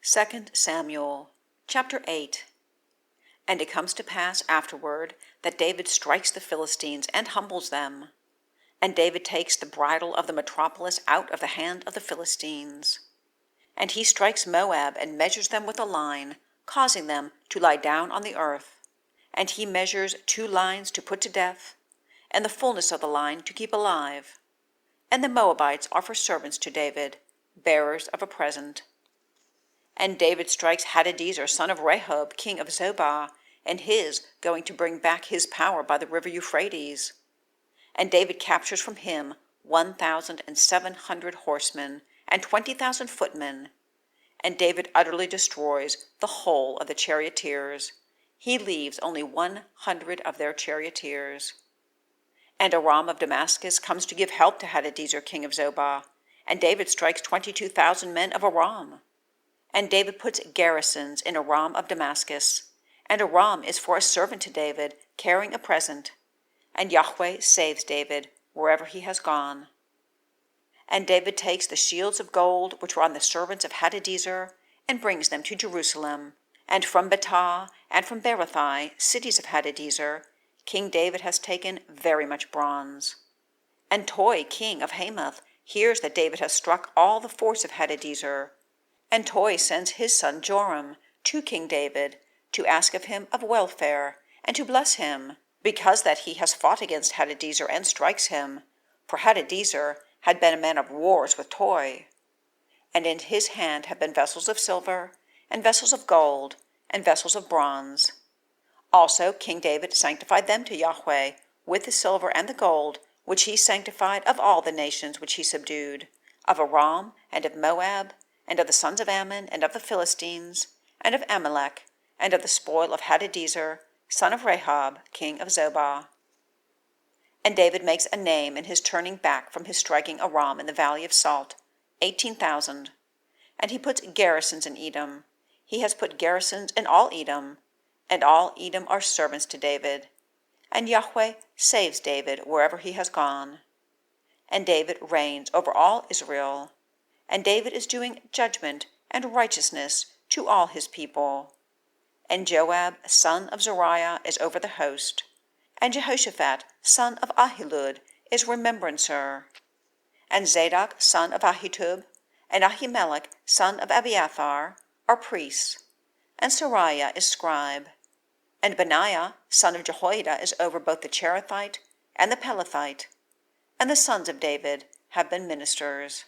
2 Samuel chapter 8. And it comes to pass afterward that David strikes the Philistines and humbles them. And David takes the bridle of the metropolis out of the hand of the Philistines. And he strikes Moab and measures them with a line, causing them to lie down on the earth. And he measures 2 lines to put to death, and the fullness of the line to keep alive. And the Moabites are for servants to David, bearers of a present. And David strikes Hadadezer, son of Rehob, king of Zobah, and his going to bring back his power by the river Euphrates. And David captures from him 1,700 horsemen and 20,000 footmen. And David utterly destroys the whole of the charioteers. He leaves only 100 of their charioteers. And Aram of Damascus comes to give help to Hadadezer, king of Zobah, and David strikes 22,000 men of Aram. And David puts garrisons in Aram of Damascus, and Aram is for a servant to David, carrying a present. And Yahweh saves David wherever he has gone. And David takes the shields of gold which were on the servants of Hadadezer, and brings them to Jerusalem. And from Betah and from Berothai, cities of Hadadezer, King David has taken very much bronze. And Toi, king of Hamath, hears that David has struck all the force of Hadadezer. And Toi sends his son Joram to King David to ask of him of welfare, and to bless him, because that he has fought against Hadadezer and strikes him. For Hadadezer had been a man of wars with Toi. And in his hand have been vessels of silver, and vessels of gold, and vessels of bronze. Also King David sanctified them to Yahweh with the silver and the gold, which he sanctified of all the nations which he subdued, of Aram, and of Moab, and of the sons of Ammon, and of the Philistines, and of Amalek, and of the spoil of Hadadezer, son of Rehob, king of Zobah. And David makes a name in his turning back from his striking Aram in the valley of Salt, 18,000. And he puts garrisons in Edom. He has put garrisons in all Edom, and all Edom are servants to David. And Yahweh saves David wherever he has gone. And David reigns over all Israel. And David is doing judgment and righteousness to all his people. And Joab, son of Zeruiah, is over the host. And Jehoshaphat, son of Ahilud, is remembrancer. And Zadok, son of Ahitub, and Ahimelech, son of Abiathar, are priests. And Seraiah is scribe. And Benaiah, son of Jehoiada, is over both the Cherethites and the Pelethite. And the sons of David have been ministers.